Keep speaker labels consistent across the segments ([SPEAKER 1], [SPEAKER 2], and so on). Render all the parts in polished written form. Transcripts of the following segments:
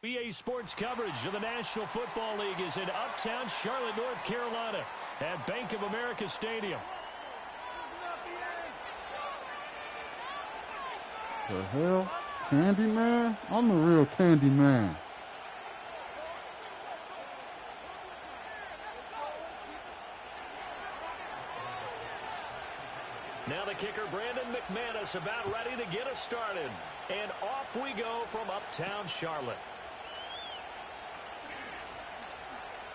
[SPEAKER 1] EA Sports coverage of the National Football League is in uptown Charlotte, North Carolina at Bank of America Stadium.
[SPEAKER 2] The hell? Candyman? I'm the real Candyman.
[SPEAKER 1] Now the kicker, Brandon McManus, about ready to get us started. And off we go from uptown Charlotte.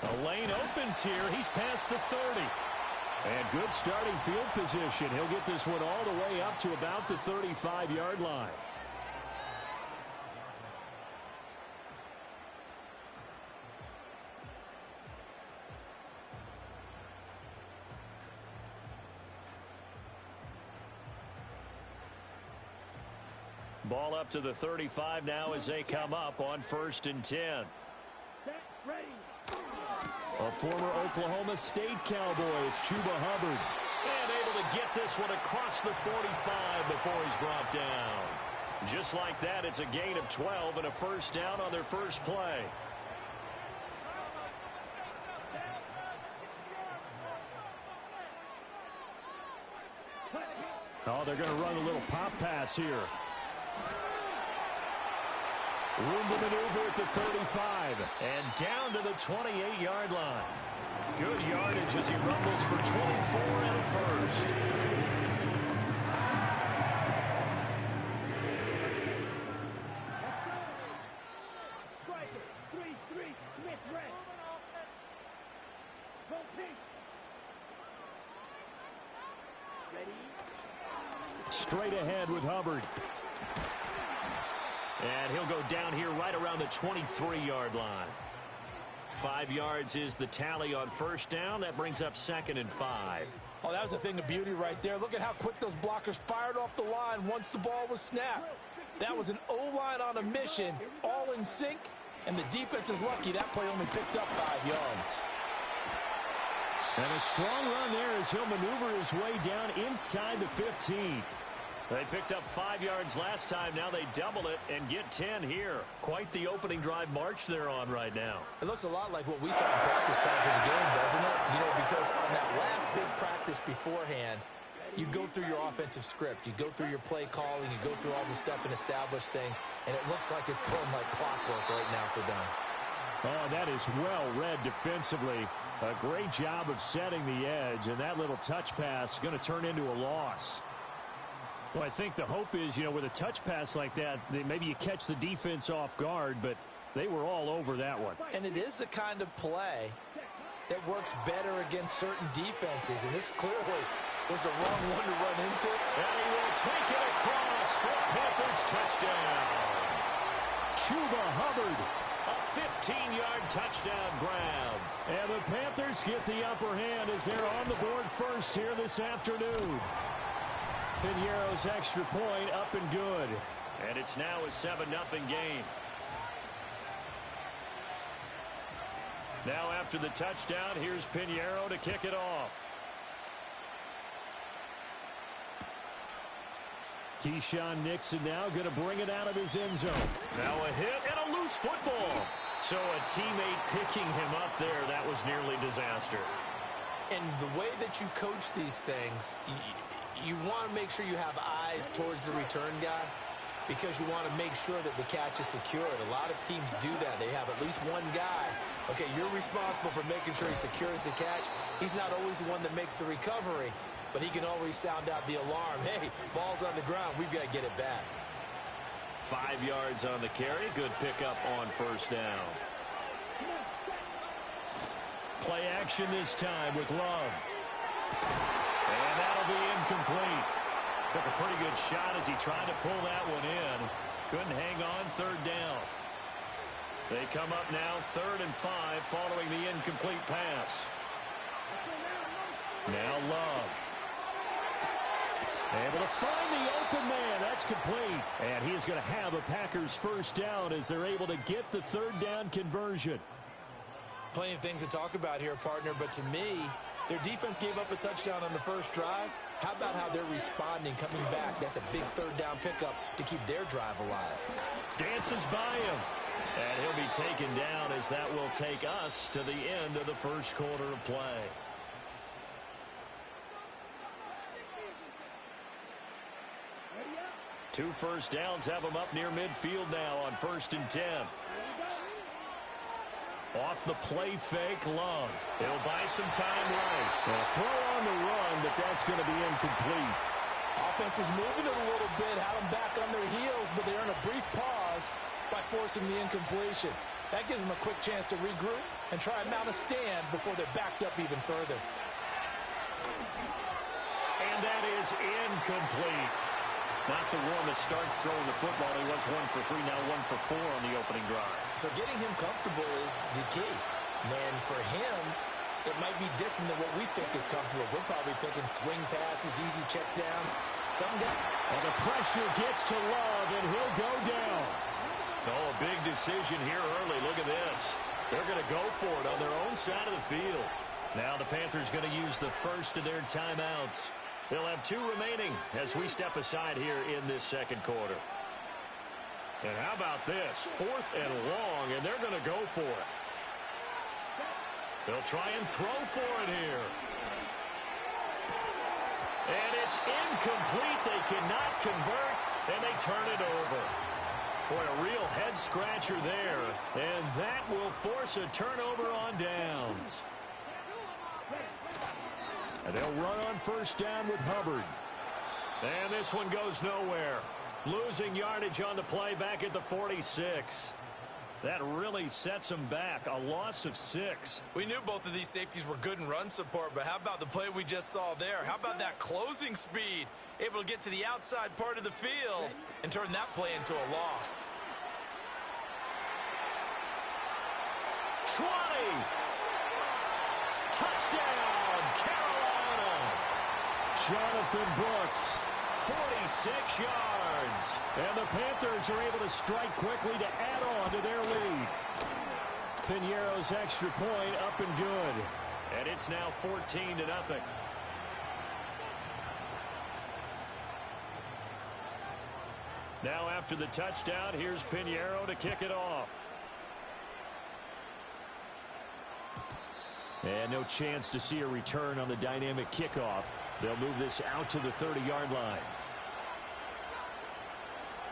[SPEAKER 1] The lane opens here. He's past the 30. And good starting field position. He'll get this one all the way up to about the 35-yard line. Ball up to the 35 now as they come up on 1st and 10. A former Oklahoma State Cowboy, it's Chuba Hubbard. And able to get this one across the 45 before he's brought down. Just like that, it's a gain of 12 and a first down on their first play. Oh, they're going to run a little pop pass here. Room to maneuver at the 35. And down to the 28-yard line. Good yardage as he rumbles for 24 and a first. Straight ahead with Hubbard. And he'll go down here right around the 23-yard line. 5 yards is the tally on first down. That brings up 2nd and 5.
[SPEAKER 3] Oh, that was a thing of beauty right there. Look at how quick those blockers fired off the line once the ball was snapped. That was an O-line on a mission, all in sync, and the defense is lucky that play only picked up 5 yards.
[SPEAKER 1] And a strong run there as he'll maneuver his way down inside the 15. They picked up 5 yards last time. Now they double it and get 10 here. Quite the opening drive march they're on right now.
[SPEAKER 3] It looks a lot like what we saw in practice prior to the game, doesn't it? You know, because on that last big practice beforehand, you go through your offensive script. You go through your play calling. You go through all the stuff and establish things. And it looks like it's going like clockwork right now for them.
[SPEAKER 1] Oh, that is well read defensively. A great job of setting the edge. And that little touch pass is going to turn into a loss. Well, I think the hope is, you know, with a touch pass like that, maybe you catch the defense off guard, but they were all over that one.
[SPEAKER 3] And it is the kind of play that works better against certain defenses, and this clearly was the wrong one to run into.
[SPEAKER 1] And he will take it across for Panthers touchdown. Chuba Hubbard, a 15-yard touchdown grab. And the Panthers get the upper hand as they're on the board first here this afternoon. Piñeiro's extra point up and good. And it's now a 7-0 game. Now after the touchdown, here's Piñeiro to kick it off. Keyshawn Nixon now going to bring it out of his end zone. Now a hit and a loose football. So a teammate picking him up there, that was nearly disaster.
[SPEAKER 3] And the way that you coach these things, you want to make sure you have eyes towards the return guy because you want to make sure that the catch is secured. A lot of teams do that. They have at least one guy. Okay, you're responsible for making sure he secures the catch. He's not always the one that makes the recovery, but he can always sound out the alarm. Hey, ball's on the ground. We've got to get it back.
[SPEAKER 1] 5 yards on the carry. Good pickup on first down. Play action this time with Love. And that'll be incomplete. Took a pretty good shot as he tried to pull that one in. Couldn't hang on, 3rd down. They come up now 3rd and 5 following the incomplete pass. Now Love. Able to find the open man. That's complete. And he is going to have a Packers first down as they're able to get the 3rd down conversion.
[SPEAKER 3] Plenty of things to talk about here, partner, but to me, their defense gave up a touchdown on the first drive. How about how they're responding, coming back? That's a big 3rd down pickup to keep their drive alive.
[SPEAKER 1] Dances by him. And he'll be taken down as that will take us to the end of the first quarter of play. Two first downs have them up near midfield now on 1st and 10. Off the play fake, Love. He'll buy some time right. They'll throw on the run, but that's going to be incomplete.
[SPEAKER 4] Offense is moving it a little bit, had them back on their heels, but they earn a brief pause by forcing the incompletion. That gives them a quick chance to regroup and try and mount a stand before they're backed up even further.
[SPEAKER 1] And that is incomplete. Not the one that starts throwing the football. He was 1 for 3, now 1 for 4 on the opening drive.
[SPEAKER 3] So getting him comfortable is the key. Man, for him, it might be different than what we think is comfortable. We're probably thinking swing passes, easy checkdowns. Some guy.
[SPEAKER 1] And the pressure gets to Love, and he'll go down. Oh, a big decision here early. Look at this. They're going to go for it on their own side of the field. Now the Panthers going to use the first of their timeouts. They'll have 2 remaining as we step aside here in this second quarter. And how about this? 4th and long, and they're going to go for it. They'll try and throw for it here. And it's incomplete. They cannot convert, and they turn it over. Boy, a real head-scratcher there. And that will force a turnover on downs. And they'll run on first down with Hubbard. And this one goes nowhere. Losing yardage on the play back at the 46. That really sets them back. A loss of 6.
[SPEAKER 3] We knew both of these safeties were good in run support, but how about the play we just saw there? How about that closing speed? Able to get to the outside part of the field and turn that play into a loss.
[SPEAKER 1] 20. Touchdown, Carolina. Jonathan Brooks, 46 yards. And the Panthers are able to strike quickly to add on to their lead. Piñeiro's extra point up and good. And it's now 14-0. Now after the touchdown, here's Piñeiro to kick it off. And no chance to see a return on the dynamic kickoff. They'll move this out to the 30-yard line.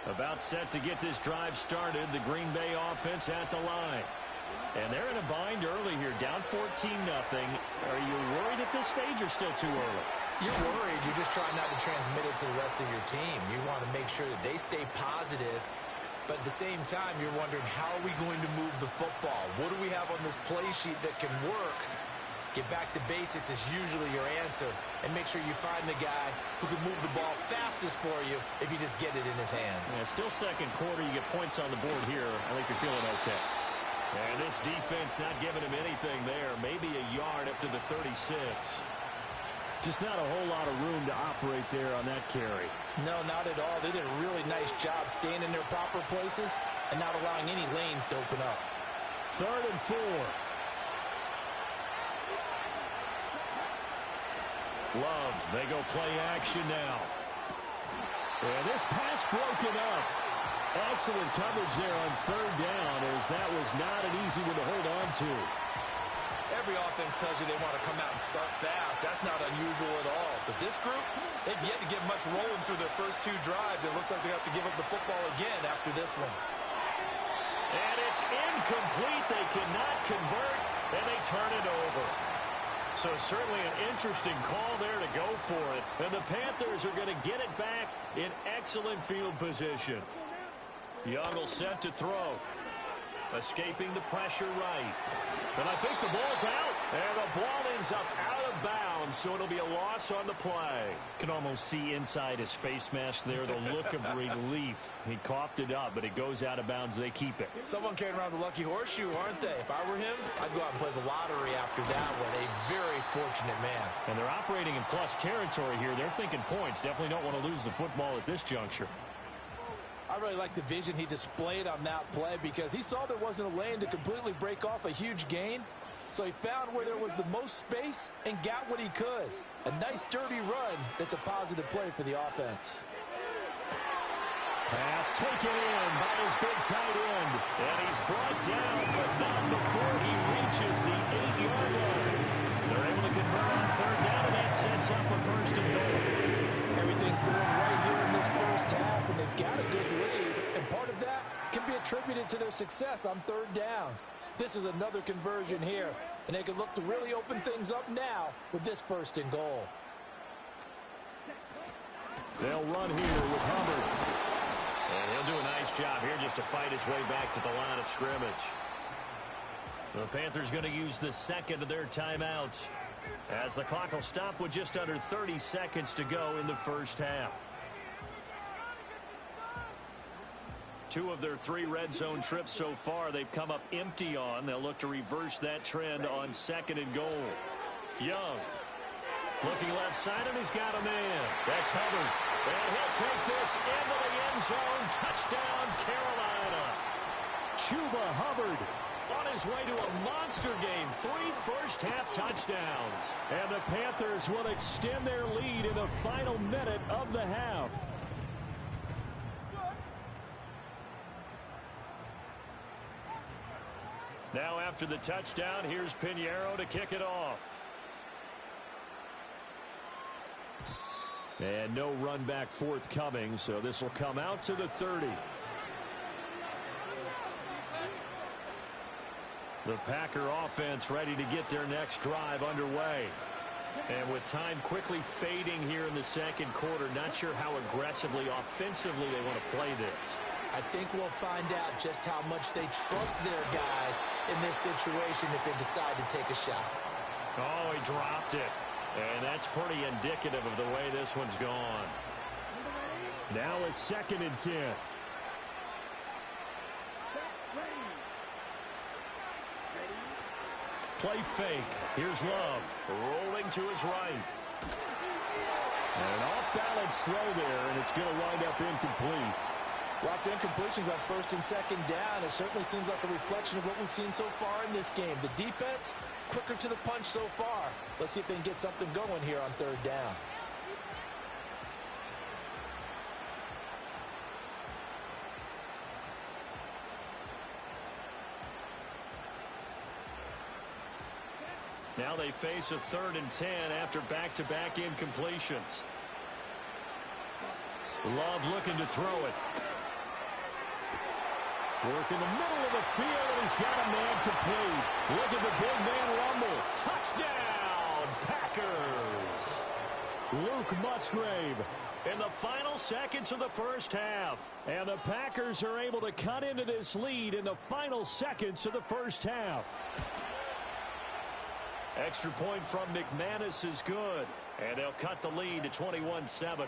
[SPEAKER 1] About set to get this drive started, the Green Bay offense at the line. And they're in a bind early here, down 14-0. Are you worried at this stage or still too early?
[SPEAKER 3] You're worried. You're just trying not to transmit it to the rest of your team. You want to make sure that they stay positive. But at the same time, you're wondering, how are we going to move the football? What do we have on this play sheet that can work? Get back to basics is usually your answer. And make sure you find the guy who can move the ball fastest for you if you just get it in his hands.
[SPEAKER 1] Yeah, still second quarter. You get points on the board here. I think you're feeling okay. And this defense not giving him anything there. Maybe a yard up to the 36. Just not a whole lot of room to operate there on that carry.
[SPEAKER 4] No, not at all. They did a really nice job staying in their proper places and not allowing any lanes to open up.
[SPEAKER 1] 3rd and 4. Love, they go play action now. And this pass broken up. Excellent coverage there on 3rd down, as that was not an easy one to hold on to.
[SPEAKER 3] Every offense tells you they want to come out and start fast. That's not unusual at all. But this group, they've yet to get much rolling through their first 2 drives. It looks like they have to give up the football again after this one.
[SPEAKER 1] And it's incomplete. They cannot convert, and they turn it over. So certainly an interesting call there to go for it. And the Panthers are going to get it back in excellent field position. Young will set to throw. Escaping the pressure right. And I think the ball's out. And the ball ends up out of bounds, so it'll be a loss on the play.
[SPEAKER 5] Can almost see inside his face mask there the look of relief. He coughed it up, but it goes out of bounds. They keep it.
[SPEAKER 3] Someone carrying around the lucky horseshoe, aren't they? If I were him, I'd go out and play the lottery after that one. A very fortunate man.
[SPEAKER 5] And they're operating in plus territory here. They're thinking points. Definitely don't want to lose the football at this juncture.
[SPEAKER 4] I really like the vision he displayed on that play because he saw there wasn't a lane to completely break off a huge gain. So he found where there was the most space and got what he could. A nice, dirty run that's a positive play for the offense.
[SPEAKER 1] Pass taken in by his big tight end. And he's brought down, but not before he reaches the 8-yard line. They're able to convert on third down, and that sets up a first and goal.
[SPEAKER 4] Everything's going right here in this first half, and they've got a good lead. And part of that can be attributed to their success on third downs. This is another conversion here, and they can look to really open things up now with this first and goal.
[SPEAKER 1] They'll run here with Hubbard. And he'll do a nice job here just to fight his way back to the line of scrimmage. The Panthers going to use the second of their timeouts, as the clock will stop with just under 30 seconds to go in the first half. 2 of their 3 red zone trips so far they've come up empty on. They'll look to reverse that trend on second and goal. Young looking left side, and he's got a man. That's Hubbard. And he'll take this into the end zone. Touchdown, Carolina. Chuba Hubbard on his way to a monster game. 3 first-half touchdowns. And the Panthers will extend their lead in the final minute of the half. Now after the touchdown, here's Pinheiro to kick it off. And no run back forthcoming, so this will come out to the 30. The Packer offense ready to get their next drive underway. And with time quickly fading here in the second quarter, not sure how aggressively, offensively they want to play this.
[SPEAKER 3] I think we'll find out just how much they trust their guys in this situation if they decide to take a shot.
[SPEAKER 1] Oh, he dropped it. And that's pretty indicative of the way this one's gone. Now a 2nd and 10. Play fake. Here's Love. Rolling to his right. And an off-balance throw there, and it's going to wind up incomplete.
[SPEAKER 4] Well, the incompletions on first and second down, it certainly seems like a reflection of what we've seen so far in this game. The defense, quicker to the punch so far. Let's see if they can get something going here on third down.
[SPEAKER 1] Now they face a 3rd and 10 after back-to-back incompletions. Love looking to throw it. Work in the middle of the field, and he's got a man complete. Look at the big man rumble. Touchdown, Packers. Luke Musgrave in the final seconds of the first half. And the Packers are able to cut into this lead in the final seconds of the first half. Extra point from McManus is good. And they'll cut the lead to 21-7.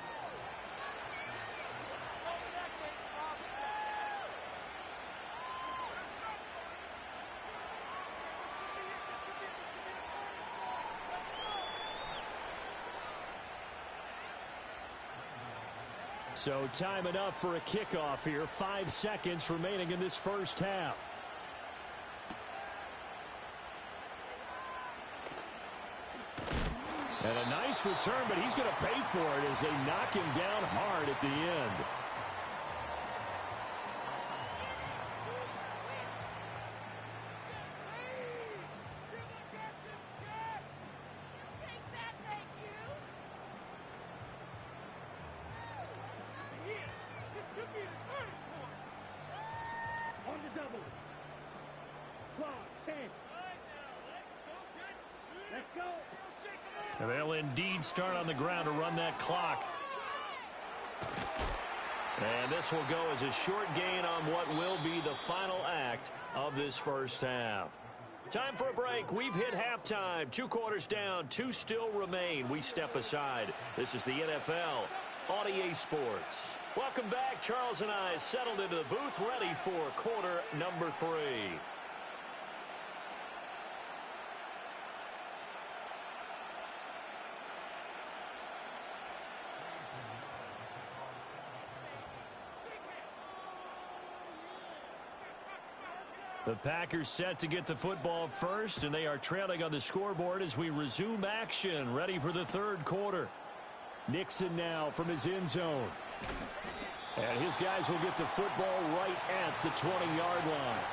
[SPEAKER 1] So time enough for a kickoff here. 5 seconds remaining in this first half. And a nice return, but he's going to pay for it as they knock him down hard at the end. And they'll indeed start on the ground to run that clock. And this will go as a short gain on what will be the final act of this first half. Time for a break. We've hit halftime. 2 quarters down, 2 still remain. We step aside. This is the NFL on EA Sports. Welcome back. Charles and I settled into the booth, ready for quarter number 3. The Packers set to get the football first, and they are trailing on the scoreboard as we resume action, ready for the third quarter. Nixon now from his end zone. And his guys will get the football right at the 20-yard line.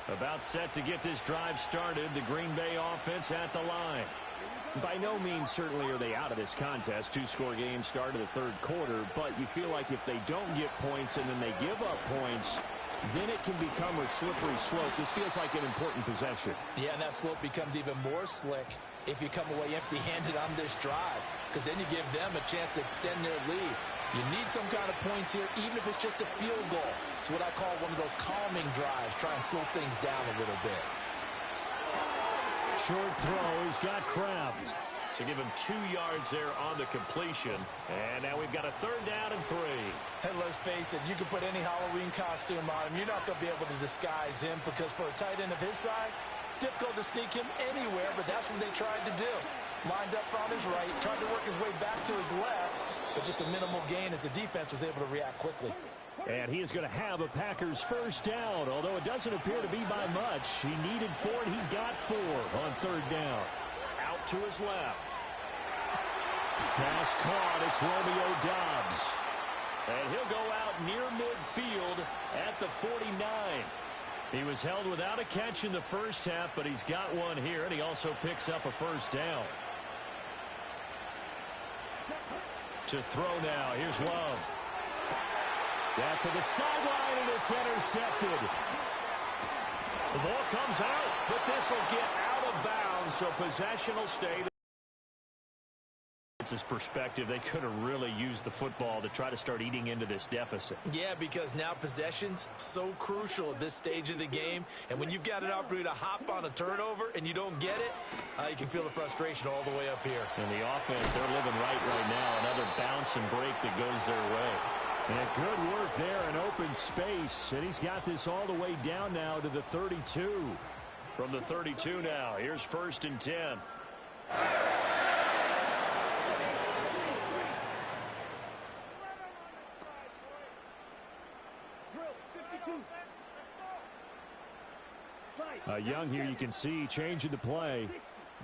[SPEAKER 1] About set to get this drive started, the Green Bay offense at the line. By no means certainly are they out of this contest. Two-score game start of the third quarter, but you feel like if they don't get points and then they give up points, then it can become a slippery slope. This feels like an important possession.
[SPEAKER 4] Yeah, and that slope becomes even more slick if you come away empty-handed on this drive, because then you give them a chance to extend their lead. You need some kind of points here, even if it's just a field goal. It's what I call one of those calming drives. Try and slow things down a little bit.
[SPEAKER 1] Short throw. He's got Kraft. So give him 2 yards there on the completion. And now we've got a third down and 3.
[SPEAKER 4] And let's face it, you can put any Halloween costume on him. You're not going to be able to disguise him, because for a tight end of his size, difficult to sneak him anywhere, but that's what they tried to do. Lined up on his right, tried to work his way back to his left, but just a minimal gain as the defense was able to react quickly.
[SPEAKER 1] And he is going to have a Packers first down, although it doesn't appear to be by much. He needed 4, and he got 4 on third down. Out to his left. Pass caught. It's Romeo Doubs. And he'll go out near midfield at the 49. He was held without a catch in the first half, but he's got one here, and he also picks up a first down. To throw now. Here's Love. That to the sideline, and it's intercepted. The ball comes out, but this will get out of bounds, so possession will stay. It's his perspective. They could have really used the football to try to start eating into this deficit.
[SPEAKER 4] Yeah, because now possession's so crucial at this stage of the game. And when you've got an opportunity to hop on a turnover and you don't get it, you can feel the frustration all the way up here.
[SPEAKER 1] And the offense, they're living right now. Another bounce and break that goes their way. And good work there in open space. And he's got this all the way down now to the 32. From the 32 now, here's 1st and 10. Young here, you can see changing the play.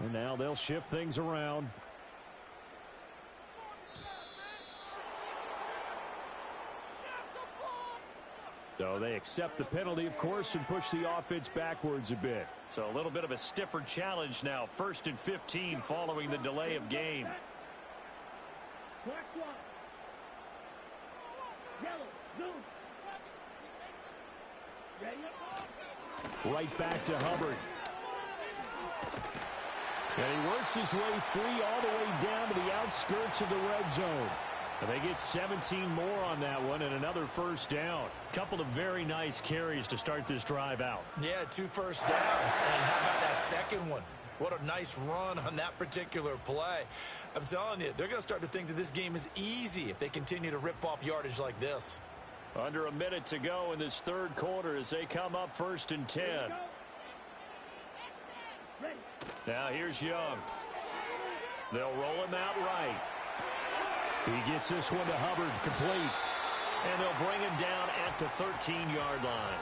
[SPEAKER 1] And now they'll shift things around. So they accept the penalty, of course, and push the offense backwards a bit. So a little bit of a stiffer challenge now. 1st and 15 following the delay of game. Right back to Hubbard. And he works his way free all the way down to the outskirts of the red zone. And they get 17 more on that one and another first down. Couple of very nice carries to start this drive out.
[SPEAKER 4] Yeah, 2 first downs. And how about that second one? What a nice run on that particular play. I'm telling you, they're going to start to think that this game is easy if they continue to rip off yardage like this.
[SPEAKER 1] Under a minute to go in this third quarter as they come up 1st and 10. Now here's Young. They'll roll him out right. He gets this one to Hubbard, complete. And they'll bring him down at the 13-yard line.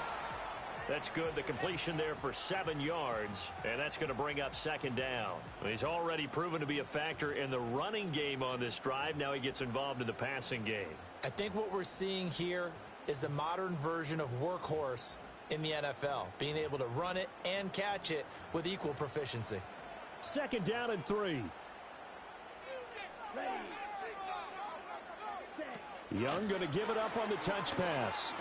[SPEAKER 1] That's good. The completion there for 7 yards, and that's going to bring up 2nd down. He's already proven to be a factor in the running game on this drive. Now he gets involved in the passing game.
[SPEAKER 4] I think what we're seeing here is the modern version of workhorse in the NFL, being able to run it and catch it with equal proficiency.
[SPEAKER 1] 2nd down and 3. Young going to give it up on the touch pass.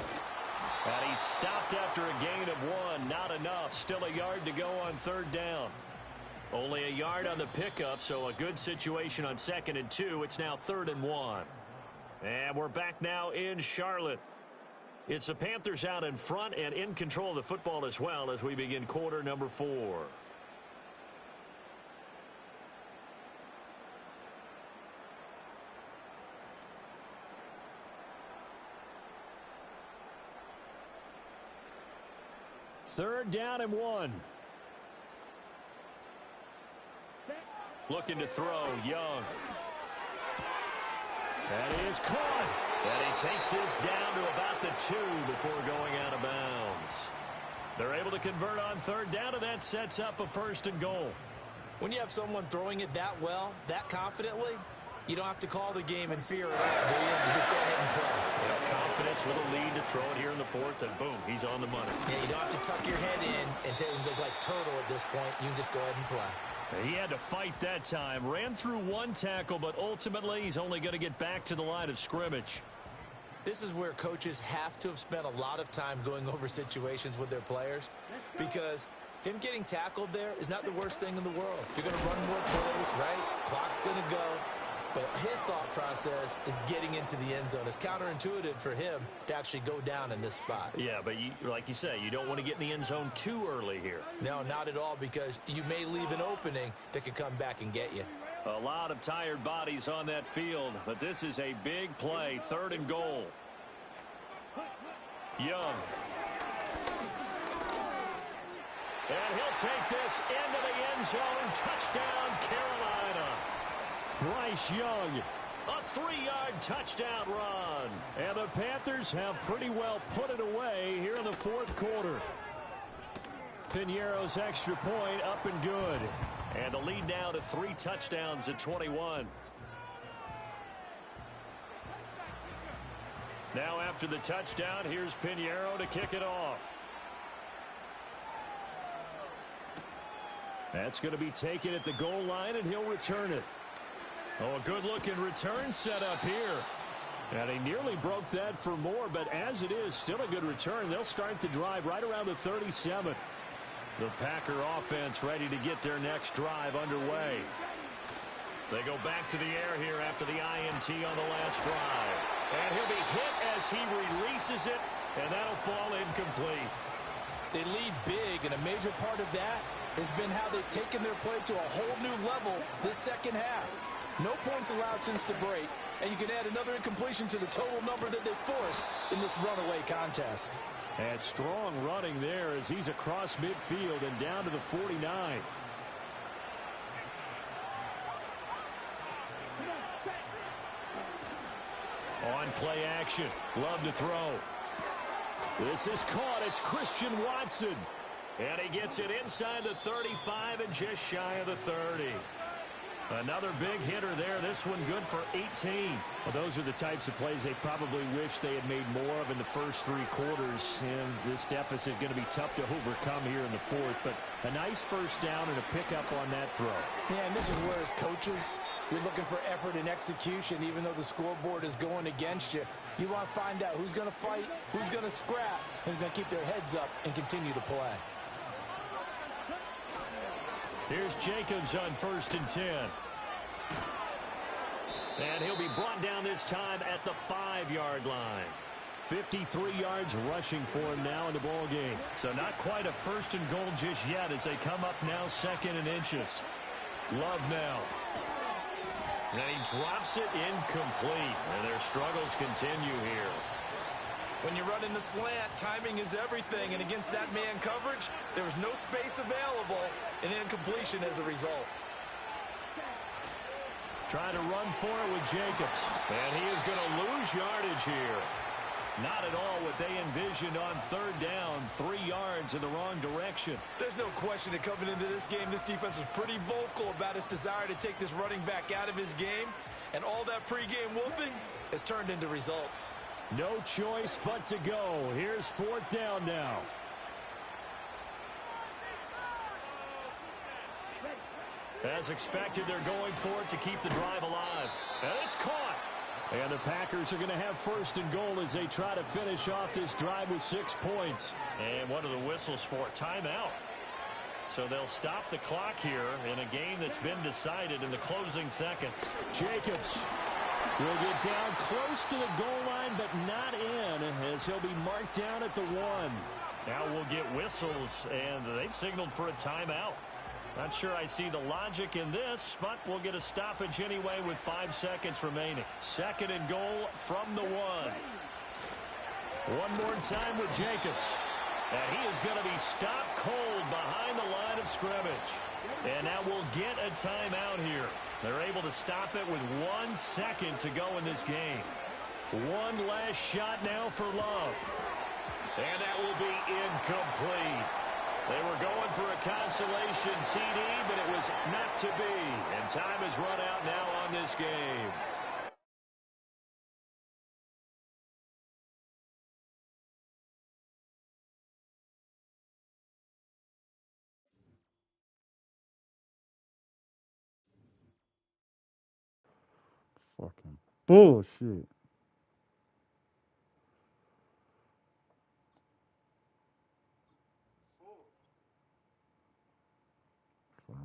[SPEAKER 1] And he's stopped after a gain of 1. Not enough. Still a yard to go on 3rd down. Only a yard on the pickup, so a good situation on 2nd and 2. It's now 3rd and 1. And we're back now in Charlotte. It's the Panthers out in front and in control of the football as well as we begin quarter number 4. Third down and 1. Looking to throw, Young. That is caught.
[SPEAKER 5] And he takes this down to about the 2 before going out of bounds. They're able to convert on third down, and that sets up a 1st and goal.
[SPEAKER 3] When you have someone throwing it that well, that confidently, you don't have to call the game in fear at all, do you? You just go ahead and play.
[SPEAKER 5] Confidence with a lead to throw it here in the 4th, and boom, he's on the money.
[SPEAKER 3] Yeah, you don't have to tuck your head in and look like turtle at this point. You can just go ahead and play.
[SPEAKER 5] He had to fight that time. Ran through 1 tackle, but ultimately he's only going to get back to the line of scrimmage.
[SPEAKER 3] This is where coaches have to have spent a lot of time going over situations with their players, because him getting tackled there is not the worst thing in the world. You're going to run more plays, right? Clock's going to go. But his thought process is getting into the end zone. It's counterintuitive for him to actually go down in this spot.
[SPEAKER 5] Yeah, but like you say, you don't want to get in the end zone too early here.
[SPEAKER 3] No, not at all, because you may leave an opening that could come back and get you.
[SPEAKER 5] A lot of tired bodies on that field, but this is a big play, 3rd and goal. Young. And he'll take this into the end zone. Touchdown, Carolina. Bryce Young, a 3-yard touchdown run. And the Panthers have pretty well put it away here in the 4th quarter. Piñeiro's extra point up and good. And the lead now to 3 touchdowns at 21. Now after the touchdown, here's Piñeiro to kick it off. That's going to be taken at the goal line, and he'll return it. Oh, a good-looking return set up here. And he nearly broke that for more, but as it is, still a good return. They'll start the drive right around the 37. The Packer offense ready to get their next drive underway. They go back to the air here after the INT on the last drive. And he'll be hit as he releases it, and that'll fall incomplete.
[SPEAKER 4] They lead big, and a major part of that has been how they've taken their play to a whole new level this second half. No points allowed since the break, and you can add another incompletion to the total number that they forced in this runaway contest.
[SPEAKER 5] And strong running there as he's across midfield and down to the 49. On play action. Love to throw. This is caught. It's Christian Watson. And he gets it inside the 35 and just shy of the 30. Another big hitter there. This one good for 18. Well, those are the types of plays they probably wish they had made more of in the first 3 quarters. And this deficit going to be tough to overcome here in the 4th. But a nice first down and a pickup on that throw.
[SPEAKER 4] Yeah, and this is where as coaches, you're looking for effort and execution. Even though the scoreboard is going against you, you want to find out who's going to fight, who's going to scrap, who's going to keep their heads up and continue to play.
[SPEAKER 5] Here's Jacobs on 1st and 10. And he'll be brought down this time at the 5-yard line. 53 yards rushing for him now in the ball game. So not quite a 1st and goal just yet as they come up now 2nd and inches. Love now. And he drops it incomplete. And their struggles continue here.
[SPEAKER 3] When you run in the slant, timing is everything. And against that man coverage, there was no space available, and incompletion as a result.
[SPEAKER 5] Trying to run for it with Jacobs. And he is going to lose yardage here. Not at all what they envisioned on 3rd down. 3 yards in the wrong direction.
[SPEAKER 3] There's no question that coming into this game, this defense was pretty vocal about its desire to take this running back out of his game. And all that pregame whooping has turned into results.
[SPEAKER 5] No choice but to go. Here's 4th down now. As expected, they're going for it to keep the drive alive. And it's caught. And the Packers are going to have 1st and goal as they try to finish off this drive with 6 points. And what are the whistles for? Timeout. So they'll stop the clock here in a game that's been decided in the closing seconds. Jacobs will get down close to the goal line, but not in, as he'll be marked down at the 1. Now we'll get whistles, and they've signaled for a timeout. Not sure I see the logic in this, but we'll get a stoppage anyway with 5 seconds remaining. 2nd and goal from the 1. One more time with Jacobs. And he is going to be stopped cold behind the line of scrimmage. And now we'll get a timeout here. They're able to stop it with 1 second to go in this game. One last shot now for Love. And that will be incomplete. They were going for a consolation TD, but it was not to be. And time has run out now on this game.
[SPEAKER 2] Fucking bullshit. Fine.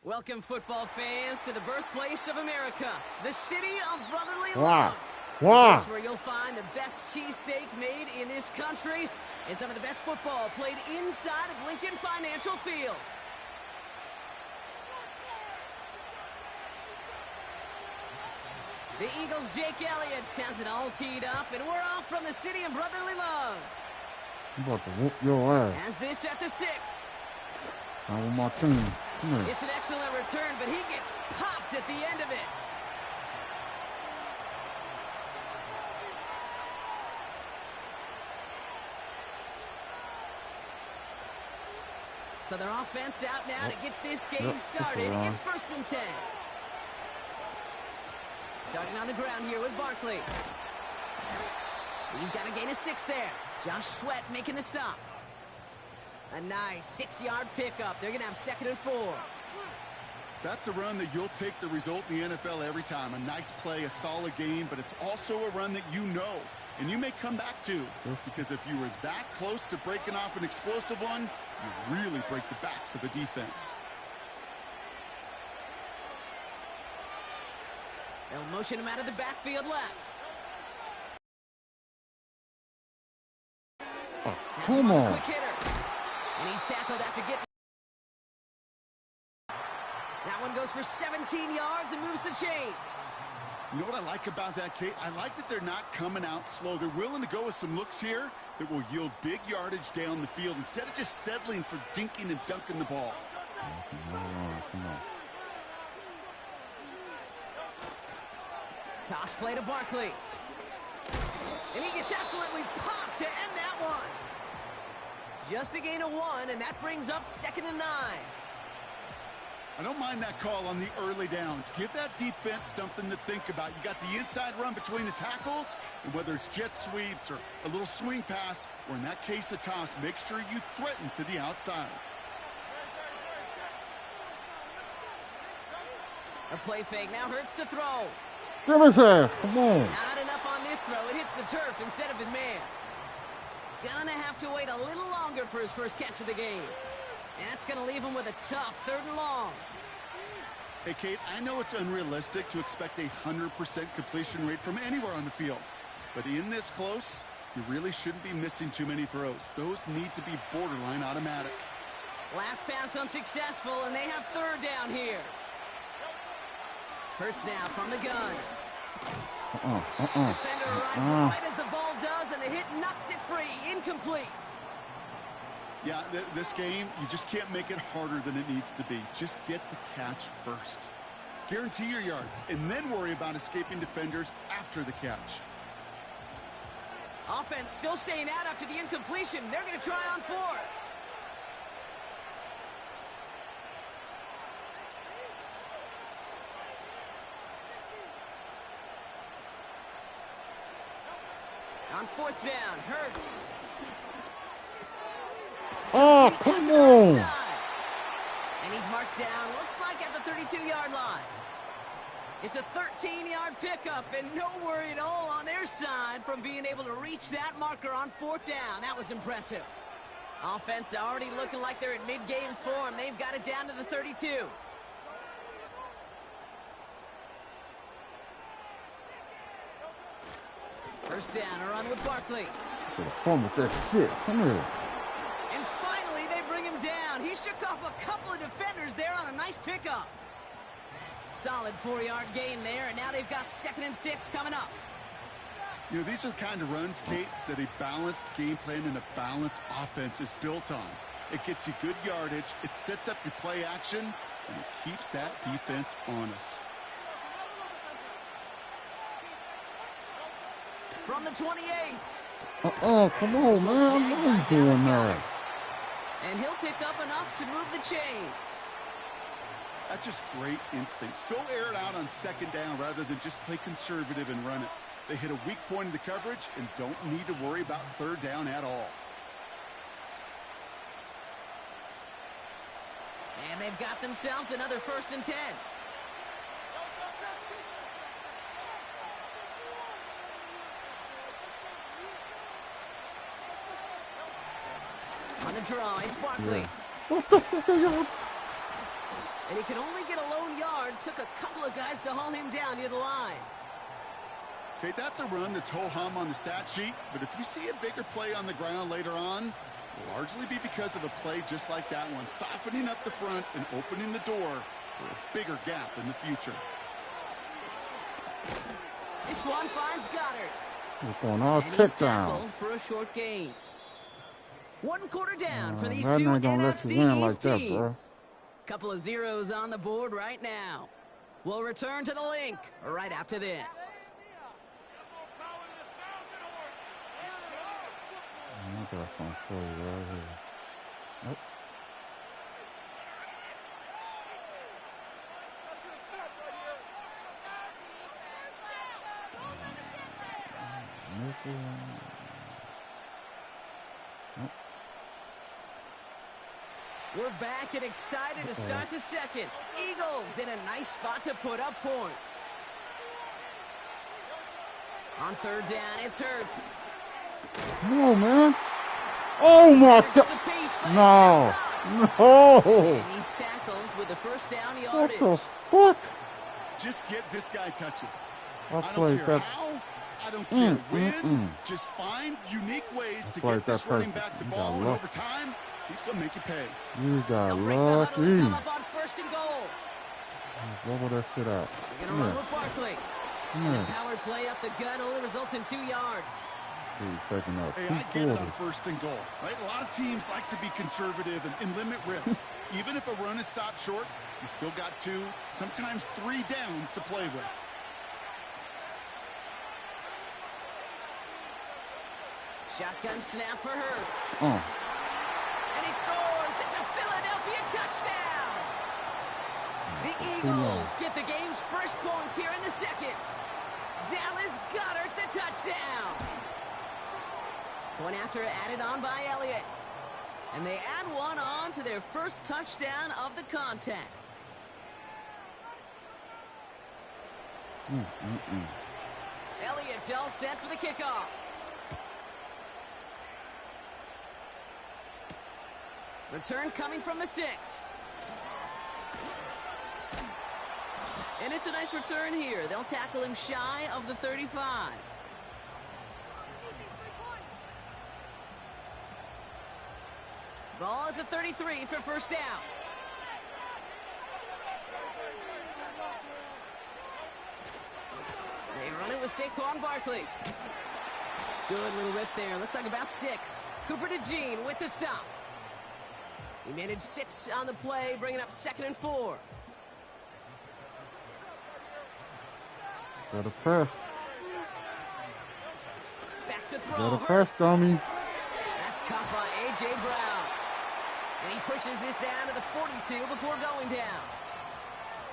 [SPEAKER 6] Welcome, football fans, to the birthplace of America, the city of brotherly
[SPEAKER 2] Wow.
[SPEAKER 6] love.
[SPEAKER 2] Wow.
[SPEAKER 6] A place where you'll find the best cheesesteak made in this country and some of the best football played inside of Lincoln Financial Field. The Eagles' Jake Elliott has it all teed up, and we're off from the city of brotherly love.
[SPEAKER 2] I'm about to whoop your ass.
[SPEAKER 6] As this at the 6.
[SPEAKER 2] I'm with my team. Come here.
[SPEAKER 6] It's an excellent return, but he gets popped at the end of it. So their offense out now to get this game started. It's 1st and 10. Starting on the ground here with Barkley. He's got to gain a 6 there. Josh Sweat making the stop. A nice 6-yard pickup. They're going to have 2nd and 4.
[SPEAKER 7] That's a run that you'll take the result in the NFL every time. A nice play, a solid game, but it's also a run that you know, and you may come back to, because if you were that close to breaking off an explosive one, you really break the backs of a defense.
[SPEAKER 6] They'll motion him out of the backfield left.
[SPEAKER 2] Oh, come on.
[SPEAKER 6] Quick hitter. And he's tackled after getting... That one goes for 17 yards and moves the chains.
[SPEAKER 7] You know what I like about that, Kate? I like that they're not coming out slow. They're willing to go with some looks here that will yield big yardage down the field instead of just settling for dinking and dunking the ball.
[SPEAKER 2] Come on.
[SPEAKER 6] Toss play to Barkley. And he gets absolutely popped to end that one. Just a gain of 1, and that brings up 2nd and 9.
[SPEAKER 7] I don't mind that call on the early downs. Give that defense something to think about. You got the inside run between the tackles, and whether it's jet sweeps or a little swing pass, or in that case a toss, make sure you threaten to the outside.
[SPEAKER 6] A play fake now hurts to throw.
[SPEAKER 2] Give his ass. Come on.
[SPEAKER 6] Not enough on this throw. It hits the turf instead of his man. Gonna have to wait a little longer for his first catch of the game. And that's gonna leave him with a tough 3rd and long.
[SPEAKER 7] Hey, Kate, I know it's unrealistic to expect a 100% completion rate from anywhere on the field. But in this close, you really shouldn't be missing too many throws. Those need to be borderline automatic.
[SPEAKER 6] Last pass unsuccessful, and they have 3rd down here. Hurts now from the gun. Defender arrives right as the ball does, and the hit knocks it free. Incomplete.
[SPEAKER 7] Yeah, this game, you just can't make it harder than it needs to be. Just get the catch first. Guarantee your yards, and then worry about escaping defenders after the catch.
[SPEAKER 6] Offense still staying out after the incompletion. They're going to try on 4th. On 4th down, Hurts.
[SPEAKER 2] Oh, come on.
[SPEAKER 6] And he's marked down, looks like at the 32-yard line. It's a 13-yard pickup, and no worry at all on their side from being able to reach that marker on 4th down. That was impressive. Offense already looking like they're in mid-game form. They've got it down to the 32. First down, a run with Barkley.
[SPEAKER 2] Get a fun with that shit. Come here.
[SPEAKER 6] And finally, they bring him down. He shook off a couple of defenders there on a nice pickup. Solid 4-yard gain there, and now they've got 2nd and 6 coming up.
[SPEAKER 7] You know, these are the kind of runs, Kate, that a balanced game plan and a balanced offense is built on. It gets you good yardage, it sets up your play action, and it keeps that defense honest.
[SPEAKER 6] From the 28.
[SPEAKER 2] Come on, man. I know he's doing that.
[SPEAKER 6] And he'll pick up enough to move the chains.
[SPEAKER 7] That's just great instincts. Go air it out on 2nd down rather than just play conservative and run it. They hit a weak point in the coverage and don't need to worry about 3rd down at all.
[SPEAKER 6] And they've got themselves another 1st and 10. On the draw, it's Barkley.
[SPEAKER 2] Yeah.
[SPEAKER 6] And he can only get a lone yard. Took a couple of guys to haul him down near the line.
[SPEAKER 7] Okay, that's a run that's ho-hum on the stat sheet, but if you see a bigger play on the ground later on, it'll largely be because of a play just like that one, softening up the front and opening the door for a bigger gap in the future.
[SPEAKER 6] This one finds Goddard.
[SPEAKER 2] We're going all
[SPEAKER 6] And
[SPEAKER 2] check
[SPEAKER 6] he's
[SPEAKER 2] down.
[SPEAKER 6] tackled for a short gain. 1 quarter down for these
[SPEAKER 2] Madden
[SPEAKER 6] two
[SPEAKER 2] ain't gonna let you win
[SPEAKER 6] NFC
[SPEAKER 2] like
[SPEAKER 6] East
[SPEAKER 2] that,
[SPEAKER 6] teams.
[SPEAKER 2] bro.
[SPEAKER 6] Couple of zeros on the board right now. We'll return to the link right after this.
[SPEAKER 2] I got some for you right here. Nope. Nope.
[SPEAKER 6] We're back and excited to start the second. Eagles in a nice spot to put up points. On 3rd down, it's Hurts.
[SPEAKER 2] Come on, man. Oh, my God. No. No.
[SPEAKER 6] And he's tackled with the 1st down yardage.
[SPEAKER 2] What the fuck?
[SPEAKER 7] Just get this guy touches.
[SPEAKER 2] I
[SPEAKER 7] I
[SPEAKER 2] played
[SPEAKER 7] don't care
[SPEAKER 2] that.
[SPEAKER 7] how, I don't care when. Just find unique ways to get this running back the ball, and over time, he's going to make you pay.
[SPEAKER 2] You got
[SPEAKER 6] They'll break the huddle and
[SPEAKER 2] lucky.
[SPEAKER 6] come up on 1st and goal.
[SPEAKER 2] Bubble that shit out.
[SPEAKER 6] They're going to run with Barkley. And the power play up the gut only results in 2 yards.
[SPEAKER 2] Dude, taking out
[SPEAKER 7] Hey, I get it on 1st and goal, right? A lot of teams like to be conservative and limit risk. Even if a run is stopped short, you still got 2, sometimes 3 downs to play with.
[SPEAKER 6] Shotgun snap for Hurts.
[SPEAKER 2] Oh.
[SPEAKER 6] And he scores. It's a Philadelphia touchdown. The Eagles get the game's first points here in the second. Dallas Goedert the touchdown. Point after added on by Elliott. And they add one on to their first touchdown of the contest. Elliott's all set for the kickoff. Return coming from the 6. And it's a nice return here. They'll tackle him shy of the 35. Ball at the 33 for 1st down. They run it with Saquon Barkley. Good little rip there. Looks like about 6. Cooper DeJean with the stop. He managed 6 on the play, bringing up 2nd and 4.
[SPEAKER 2] Got a press.
[SPEAKER 6] Back to throw.
[SPEAKER 2] Got a press, dummy.
[SPEAKER 6] That's caught by A.J. Brown. And he pushes this down to the 42 before going down.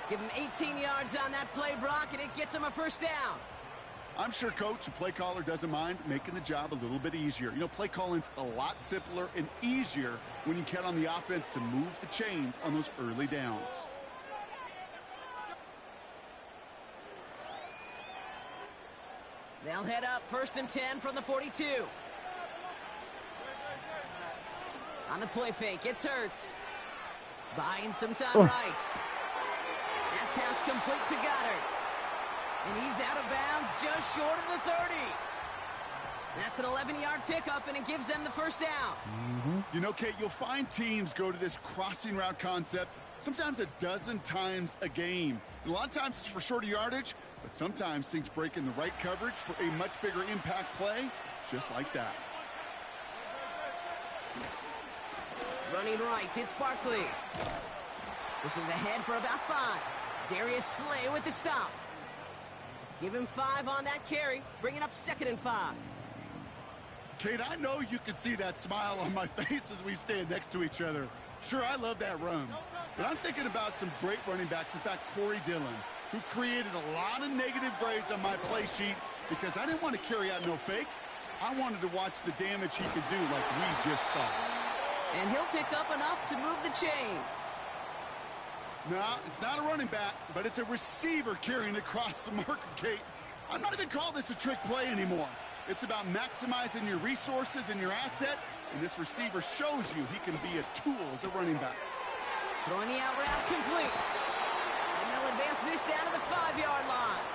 [SPEAKER 6] Give him 18 yards on that play, Brock, and it gets him a 1st down.
[SPEAKER 7] I'm sure coach and play caller doesn't mind making the job a little bit easier. You know, play calling's a lot simpler and easier when you count on the offense to move the chains on those early downs.
[SPEAKER 6] They'll head up 1st and 10 from the 42. On the play fake, it's Hurts. Buying some time right. That pass complete to Goddard. And he's out of bounds just short of the 30. That's an 11-yard pickup, and it gives them the first down.
[SPEAKER 7] You know, Kate, you'll find teams go to this crossing route concept sometimes a dozen times a game. And a lot of times it's for shorter yardage, but sometimes things break in the right coverage for a much bigger impact play, just like that.
[SPEAKER 6] Running right, it's Barkley. This is ahead for about 5. Darius Slay with the stop. Give him 5 on that carry, bringing up 2nd and 5.
[SPEAKER 7] Kate, I know you can see that smile on my face as we stand next to each other. Sure, I love that run. But I'm thinking about some great running backs. In fact, Corey Dillon, who created a lot of negative grades on my play sheet because I didn't want to carry out no fake. I wanted to watch the damage he could do like we just saw.
[SPEAKER 6] And he'll pick up enough to move the chains.
[SPEAKER 7] No, it's not a running back, but it's a receiver carrying across the marker, Kate. I'm not even calling this a trick play anymore. It's about maximizing your resources and your asset, and this receiver shows you he can be a tool as a running back.
[SPEAKER 6] Throwing the out route complete. And they'll advance this down to the 5-yard line.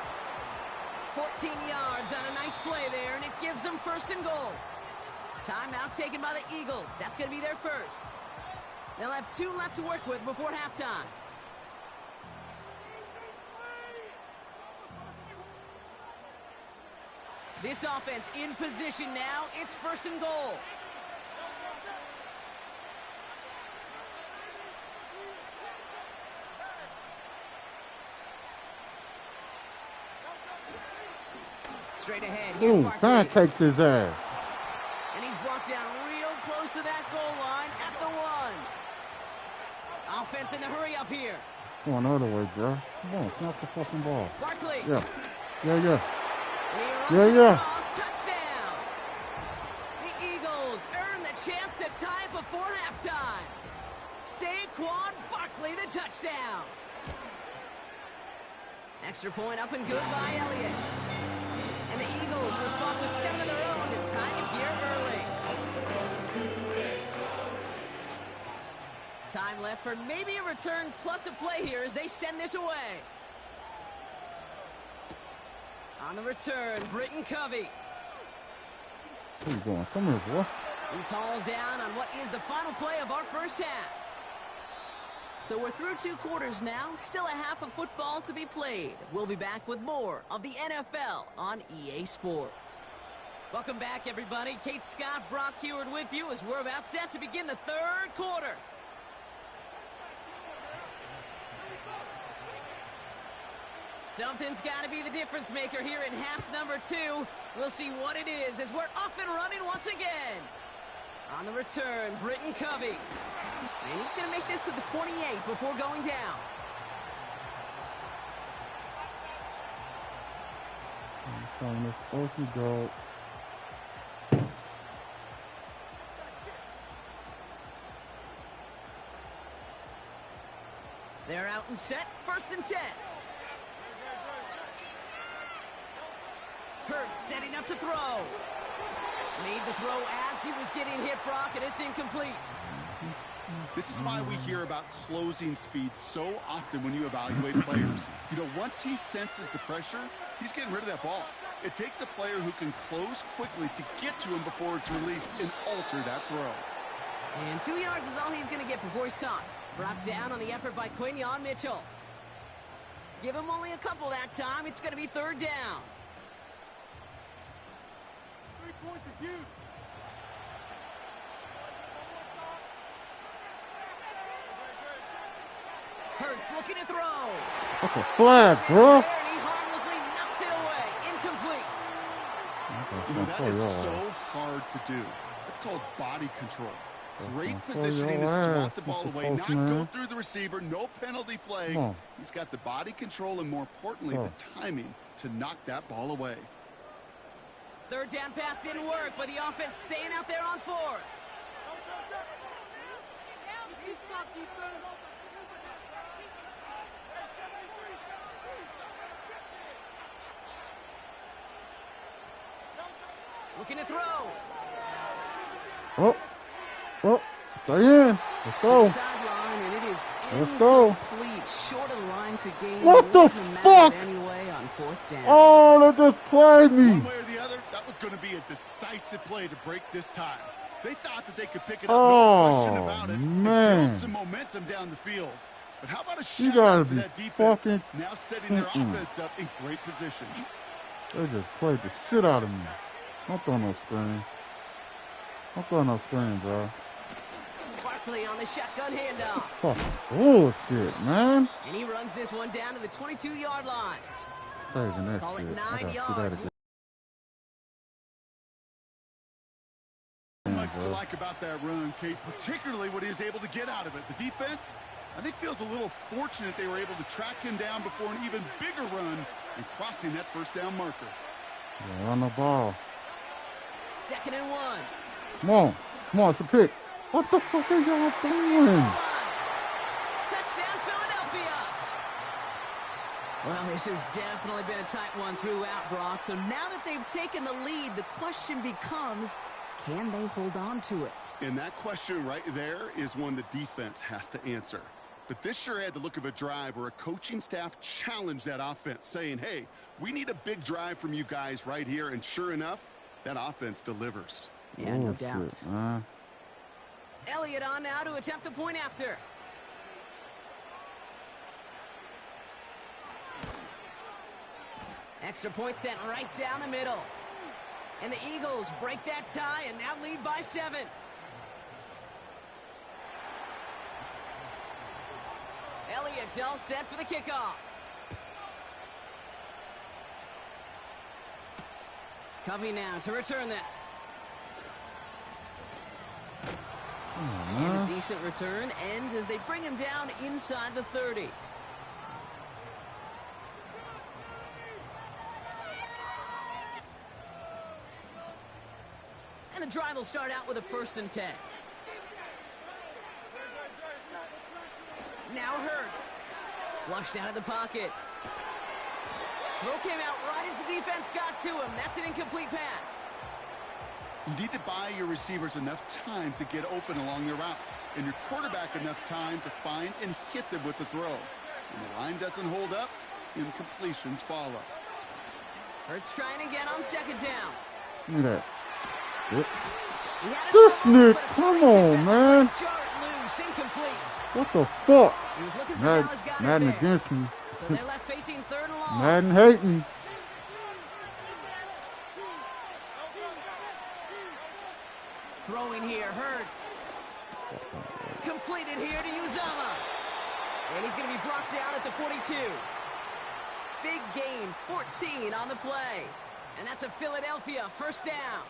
[SPEAKER 6] 14 yards on a nice play there, and it gives them 1st and goal. Timeout taken by the Eagles. That's going to be their first. They'll have 2 left to work with before halftime. This offense in position now. It's 1st and goal. Straight ahead. Here's
[SPEAKER 2] Ooh,
[SPEAKER 6] Barkley.
[SPEAKER 2] pancaked his ass.
[SPEAKER 6] And he's brought down real close to that goal line at the 1. Offense in the hurry up here.
[SPEAKER 2] Come on, other way, Joe. Come on, snap the fucking ball.
[SPEAKER 6] Barkley.
[SPEAKER 2] Yeah. Yeah.
[SPEAKER 6] And he runs
[SPEAKER 2] Yeah.
[SPEAKER 6] across. Touchdown. The Eagles earn the chance to tie it before halftime. Saquon Barkley, the touchdown. Extra point up and good by Elliott. And the Eagles respond with 7 of their own to tie it here early. Time left for maybe a return plus a play here as they send this away. On the return, Britton Covey.
[SPEAKER 2] Where you going? Come here, boy.
[SPEAKER 6] He's hauled down on what is the final play of our first half. So we're through 2 quarters now, still a half of football to be played. We'll be back with more of the NFL on EA Sports. Welcome back, everybody. Kate Scott, Brock Heward with you as we're about set to begin the 3rd quarter. Something's got to be the difference maker here in half number 2. We'll see what it is as we're up and running once again. On the return, Britton Covey. And he's going to make this to the 28 before going down.
[SPEAKER 2] Showing this Okie dog.
[SPEAKER 6] They're out and set, 1st and 10. Hurts setting up to throw. Made the throw as he was getting hit, Brock, and it's incomplete.
[SPEAKER 7] This is why we hear about closing speed so often when you evaluate players. You know, once he senses the pressure, he's getting rid of that ball. It takes a player who can close quickly to get to him before it's released and alter that throw.
[SPEAKER 6] And 2 yards is all he's going to get before he's caught. Brought down on the effort by Quinyon Mitchell. Give him only a couple that time. It's going to be 3rd down.
[SPEAKER 4] 3 points is huge.
[SPEAKER 6] Hurts looking to throw.
[SPEAKER 2] That's a flag, bro.
[SPEAKER 6] And he harmlessly knocks it away. Incomplete.
[SPEAKER 7] You know, that is so hard to do. It's called body control. Great positioning to swat the ball away, not go through the receiver, no penalty flag. He's got the body control and, more importantly, the timing to knock that ball away.
[SPEAKER 6] 3rd down pass didn't work, but the offense staying out there on 4th. Looking to throw.
[SPEAKER 2] Oh, Stay in. Let's go.
[SPEAKER 6] Sideline, and it is
[SPEAKER 2] Let's go.
[SPEAKER 6] incomplete. Short of the line to gain.
[SPEAKER 2] What the
[SPEAKER 6] Wouldn't have
[SPEAKER 2] fuck?
[SPEAKER 6] mattered anyway on fourth down.
[SPEAKER 2] Oh, they just played me.
[SPEAKER 7] One way or the other, that was going to be a decisive play to break this tie. They thought that they could pick it up, no question about it, and build some momentum down the field. But how about a shout out to that defense, now setting their offense up in great position.
[SPEAKER 2] They just played the shit out of me. Don't throw no screen. Don't throw no screen, bro.
[SPEAKER 6] Barkley on the shotgun handoff.
[SPEAKER 2] Fuck bullshit, man.
[SPEAKER 6] And he runs this one down to the 22-yard line.
[SPEAKER 2] Saving that
[SPEAKER 6] Call it
[SPEAKER 2] shit.
[SPEAKER 6] 9
[SPEAKER 2] I gotta see
[SPEAKER 6] yards.
[SPEAKER 2] that again.
[SPEAKER 7] Much to like about that run, Kate, particularly what he was able to get out of it. The defense, I think, feels a little fortunate they were able to track him down before an even bigger run and crossing that first down marker.
[SPEAKER 2] Yeah, run the ball.
[SPEAKER 6] 2nd and 1.
[SPEAKER 2] Come on. Come on, it's a pick. What the fuck are y'all doing?
[SPEAKER 6] Touchdown, Philadelphia. Well, this has definitely been a tight one throughout, Brock. So now that they've taken the lead, the question becomes, can they hold on to it?
[SPEAKER 7] And that question right there is one the defense has to answer. But this sure had the look of a drive where a coaching staff challenged that offense, saying, hey, we need a big drive from you guys right here. And sure enough, that offense delivers.
[SPEAKER 6] Yeah, no doubt.
[SPEAKER 2] Man.
[SPEAKER 6] Elliott on now to attempt the point after. Extra point sent right down the middle. And the Eagles break that tie and now lead by 7. Elliott's all set for the kickoff. Covey now to return this. And a decent return ends as they bring him down inside the 30. And the drive will start out with a 1st and 10. Now Hurts. Flushed out of the pocket. Throw came out right as the defense got to him. That's an incomplete pass.
[SPEAKER 7] You need to buy your receivers enough time to get open along their route, and your quarterback enough time to find and hit them with the throw. When the line doesn't hold up, incompletions follow.
[SPEAKER 6] Hurts trying again on 2nd down.
[SPEAKER 2] Look at that. Yep. This Nick, come on, man.
[SPEAKER 6] Loose, incomplete.
[SPEAKER 2] What the fuck?
[SPEAKER 6] He was looking for Dallas
[SPEAKER 2] Madden
[SPEAKER 6] there.
[SPEAKER 2] against me.
[SPEAKER 6] So they're left facing 3rd and long.
[SPEAKER 2] Madden hating.
[SPEAKER 6] Throwing here, Hurts. Completed here to Uzama. And he's going to be brought down at the 42. Big gain, 14 on the play. And that's a Philadelphia 1st down.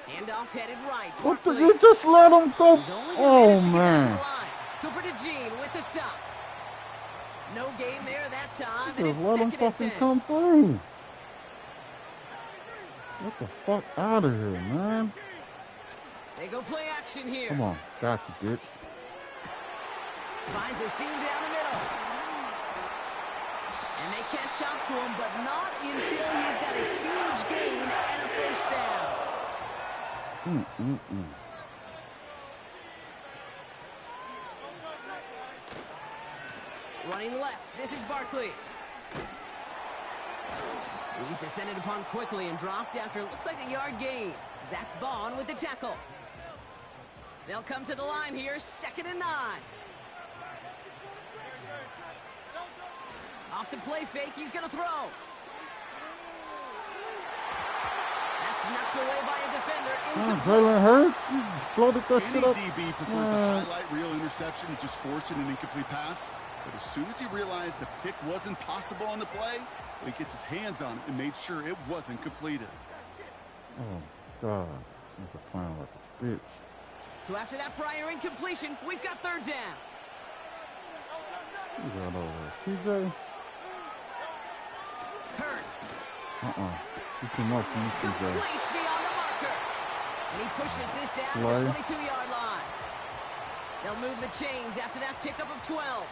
[SPEAKER 6] Handoff headed right.
[SPEAKER 2] What the? You just let him go. Oh, man.
[SPEAKER 6] Cooper to Gene with the stop. No gain there that time, and
[SPEAKER 2] Just
[SPEAKER 6] it's
[SPEAKER 2] let him
[SPEAKER 6] 2nd and
[SPEAKER 2] fucking
[SPEAKER 6] 10.
[SPEAKER 2] come through. Get the fuck out of here, man.
[SPEAKER 6] They go play action here.
[SPEAKER 2] Come on. Got you, bitch.
[SPEAKER 6] Finds a seam down the middle. And they catch up to him, but not until he's got a huge gain and a 1st down. Running left, this is Barkley. He's descended upon quickly and dropped after it looks like a yard gain. Zach Bond with the tackle. They'll come to the line here, 2nd and 9. Off the play fake, he's going to throw. That's knocked away by a defender.
[SPEAKER 2] Jalen Hurts, you floated that
[SPEAKER 7] Any
[SPEAKER 2] shit up.
[SPEAKER 7] DB prefers a highlight reel interception to just forcing an incomplete pass. But as soon as he realized the pick wasn't possible on the play, he gets his hands on it and made sure it wasn't completed.
[SPEAKER 2] Oh, God. He's playing like a bitch.
[SPEAKER 6] So after that prior incompletion, we've got 3rd down.
[SPEAKER 2] You got over there. CJ?
[SPEAKER 6] Hurts.
[SPEAKER 2] You too much from CJ.
[SPEAKER 6] Complete beyond the marker. And he pushes this down to the 22-yard line. They'll move the chains after that pickup of 12.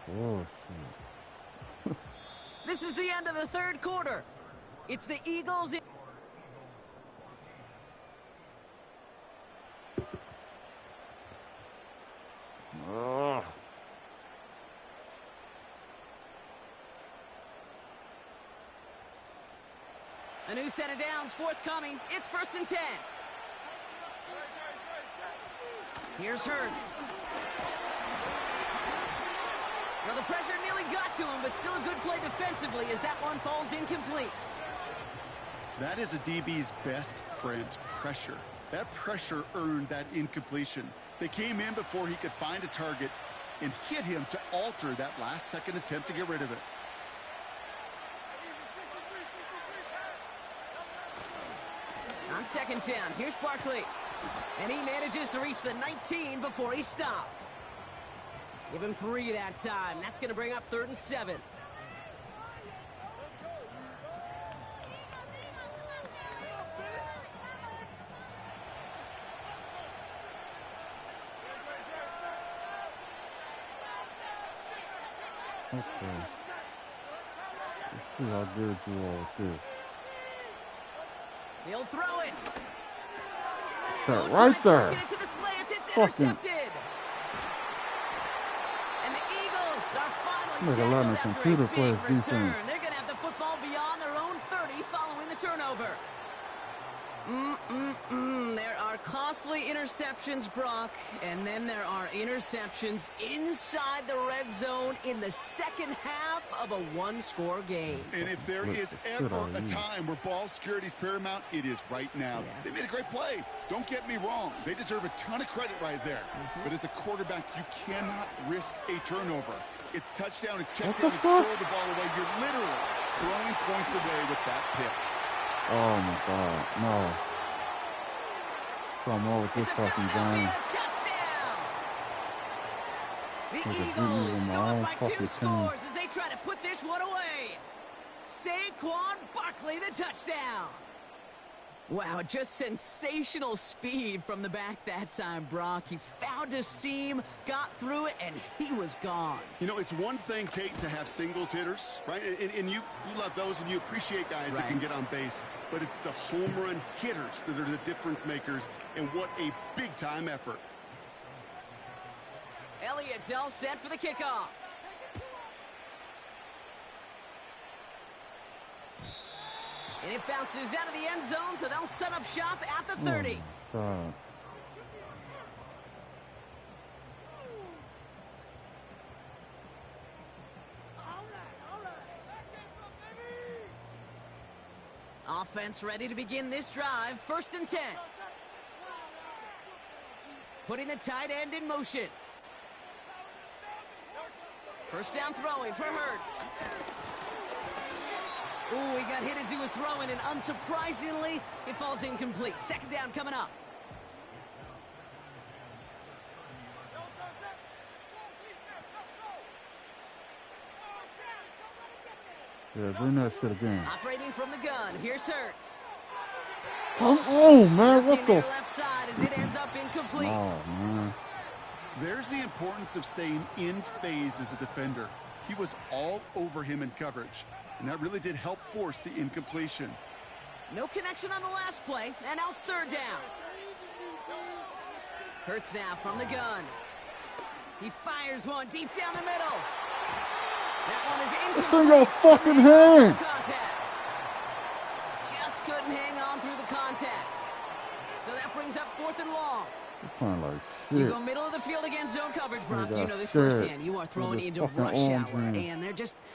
[SPEAKER 2] bullshit.
[SPEAKER 6] This is the end of the third quarter. It's the Eagles. A new set of downs forthcoming. It's 1st and 10. Here's Hurts. Well, the pressure nearly got to him, but still a good play defensively as that one falls incomplete.
[SPEAKER 7] That is a DB's best friend, pressure. That pressure earned that incompletion. They came in before he could find a target and hit him to alter that last-second attempt to get rid of it.
[SPEAKER 6] On 2nd down, here's Barkley. And he manages to reach the 19 before he stopped. Give him 3 that time. That's going to bring up 3rd and 7.
[SPEAKER 2] Okay. Let's see how good you are with this.
[SPEAKER 6] He'll throw it.
[SPEAKER 2] Shot right there.
[SPEAKER 6] Into the slant. It's
[SPEAKER 2] Fucking.
[SPEAKER 6] intercepted. And the Eagles are finally
[SPEAKER 2] Look, a lot of
[SPEAKER 6] tackled after a
[SPEAKER 2] computer
[SPEAKER 6] big
[SPEAKER 2] players
[SPEAKER 6] return.
[SPEAKER 2] defense.
[SPEAKER 6] They're going to have the football beyond their own 30 following the turnover. There are costly interceptions, Brock, and then there are interceptions inside the red zone in the second half of a one-score game.
[SPEAKER 7] And if there is ever a time where ball security is paramount, it is right now.
[SPEAKER 6] Yeah.
[SPEAKER 7] They made a great play. Don't get me wrong. They deserve a ton of credit right there. But as a quarterback, you cannot risk a turnover. It's touchdown, it's check down, it's throw the ball away. You're literally throwing points away with that pick.
[SPEAKER 2] Oh my God, no. Come on with this fucking game.
[SPEAKER 6] Touchdown! The
[SPEAKER 2] There's a good
[SPEAKER 6] Eagles
[SPEAKER 2] move in
[SPEAKER 6] go
[SPEAKER 2] my own
[SPEAKER 6] up by 2
[SPEAKER 2] fucking
[SPEAKER 6] scores
[SPEAKER 2] team.
[SPEAKER 6] as they try to put this one away. Saquon Barkley, the touchdown. Wow, just sensational speed from the back that time, Brock. He found a seam, got through it, and he was gone.
[SPEAKER 7] You know, it's one thing, Kate, to have singles hitters, right? And you love those and you appreciate guys that can get on base. But it's the home run hitters that are the difference makers, and what a big-time effort.
[SPEAKER 6] Elliott's all set for the kickoff. And it bounces out of the end zone, so they'll set up shop at the 30.
[SPEAKER 2] Oh, God.
[SPEAKER 6] Offense ready to begin this drive. 1st and 10. Putting the tight end in motion. First down throwing for Hurts. Ooh, he got hit as he was throwing, and unsurprisingly, it falls incomplete. 2nd down coming up.
[SPEAKER 2] Yeah, bring that shit again.
[SPEAKER 6] Operating from the gun. Here's Hurts.
[SPEAKER 2] Come on, man. What
[SPEAKER 6] Looking
[SPEAKER 2] the?
[SPEAKER 6] near left side as it ends up incomplete.
[SPEAKER 2] Oh, man.
[SPEAKER 7] There's the importance of staying in phase as a defender. He was all over him in coverage, and that really did help force the incompletion.
[SPEAKER 6] No connection on the last play, and now it's 3rd down. Hurts now from the gun. He fires one deep down the middle. That one is incomplete.
[SPEAKER 2] It's in your fucking hand.
[SPEAKER 6] Contact. Just couldn't hang on through the contact. So that brings up 4th and long.
[SPEAKER 2] You're playing like
[SPEAKER 6] You
[SPEAKER 2] shit.
[SPEAKER 6] go middle of the field against zone coverage, Brock.
[SPEAKER 2] Look at
[SPEAKER 6] You know this
[SPEAKER 2] that shit.
[SPEAKER 6] firsthand. You are throwing
[SPEAKER 2] Look at
[SPEAKER 6] into
[SPEAKER 2] the fucking
[SPEAKER 6] rush
[SPEAKER 2] arms,
[SPEAKER 6] hour,
[SPEAKER 2] man.
[SPEAKER 6] and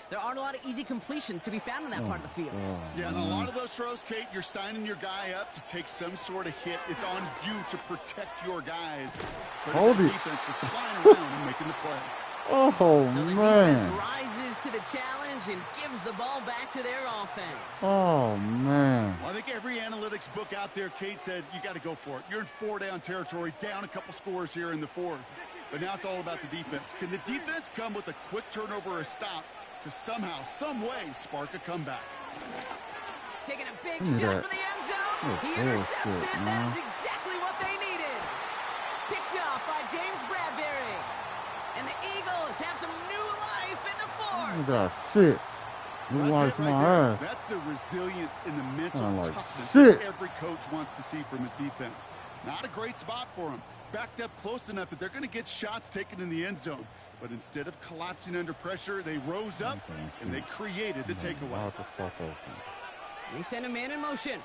[SPEAKER 6] there aren't a lot of easy completions to be found in that part of the field.
[SPEAKER 2] Oh,
[SPEAKER 7] Yeah, and a
[SPEAKER 2] man.
[SPEAKER 7] lot of those throws, Kate, you're signing your guy up to take some sort of hit. It's on you to protect your guys. But
[SPEAKER 2] Hold
[SPEAKER 7] the
[SPEAKER 2] it.
[SPEAKER 7] defense was flying around and making the play.
[SPEAKER 2] Oh,
[SPEAKER 6] So the defense
[SPEAKER 2] man.
[SPEAKER 6] rises to the challenge and gives the ball back to their offense.
[SPEAKER 2] Oh, man.
[SPEAKER 7] Well, I think every analytics book out there, Kate, said you got to go for it. You're in 4-down territory, down a couple scores here in the 4th. But now it's all about the defense. Can the defense come with a quick turnover or a stop to somehow, some way, spark a comeback?
[SPEAKER 6] Taking a big
[SPEAKER 2] Look at
[SPEAKER 6] shot
[SPEAKER 2] that.
[SPEAKER 6] for the end zone.
[SPEAKER 2] That's
[SPEAKER 6] He intercepts
[SPEAKER 2] bullshit,
[SPEAKER 6] it.
[SPEAKER 2] man.
[SPEAKER 6] That is exactly what they needed. Picked off by James Bradbury. And the Eagles have some new life in the fourth.
[SPEAKER 2] Look at that shit. You like my ass.
[SPEAKER 7] That's the resilience and the mental
[SPEAKER 2] like
[SPEAKER 7] toughness
[SPEAKER 2] shit.
[SPEAKER 7] that every coach wants to see from his defense. Not a great spot for him. Backed up close enough that they're going to get shots taken in the end zone. But instead of collapsing under pressure, they rose up and they created the takeaway.
[SPEAKER 6] They send a man in motion.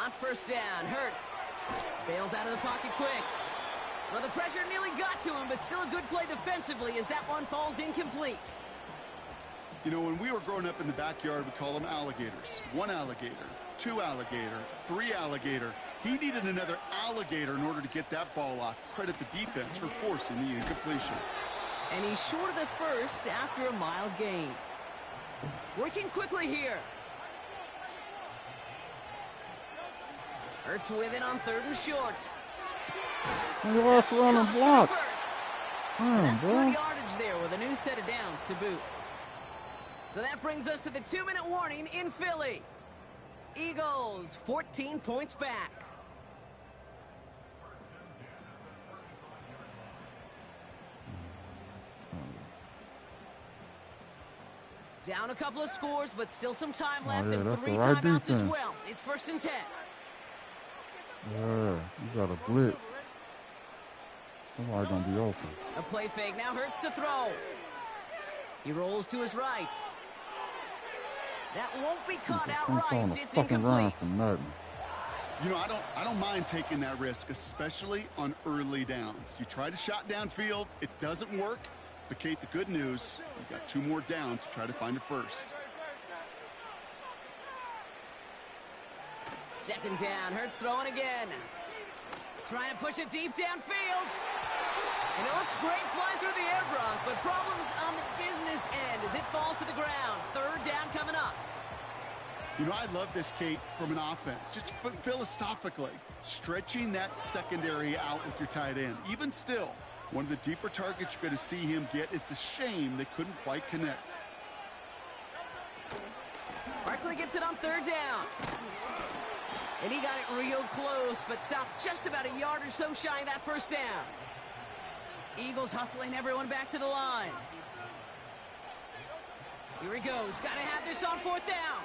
[SPEAKER 6] On first down, Hurts bails out of the pocket quick. Well, the pressure nearly got to him, but still a good play defensively as that one falls incomplete.
[SPEAKER 7] You know, when we were growing up in the backyard, we call them alligators. 1 alligator, 2 alligator, 3 alligator. He needed another alligator in order to get that ball off. Credit the defense for forcing the incompletion.
[SPEAKER 6] And he's short of the first after a mild gain. Working quickly here. Hurts with it on 3rd and short.
[SPEAKER 2] You lost one and block.
[SPEAKER 6] That's good yardage there with a new set of downs to boot. So that brings us to the 2-minute warning in Philly. Eagles 14 points back. Down a couple of scores, but still some time left and 3 timeouts as well. It's 1st and 10.
[SPEAKER 2] Yeah, you got a blitz. Somebody's going to be open.
[SPEAKER 6] A play fake. Now Hurts to throw. He rolls to his right. That won't be caught outright. It's incomplete.
[SPEAKER 7] You know, I don't mind taking that risk, especially on early downs. You try to shot downfield, it doesn't work. But Kate, the good news, you've got 2 more downs to try to find a first.
[SPEAKER 6] 2nd down, Hurts throwing again. Trying to push it deep downfield. And it looks great flying through the air, Brock, but problems on the business end as it falls to the ground. 3rd down coming up.
[SPEAKER 7] You know, I love this, Kate, from an offense. Just philosophically, stretching that secondary out with your tight end. Even still, one of the deeper targets you're going to see him get. It's a shame they couldn't quite connect.
[SPEAKER 6] Barkley gets it on 3rd down. And he got it real close, but stopped just about a yard or so shy of that 1st down. Eagles hustling everyone back to the line. Here he goes. Got to have this on 4th down.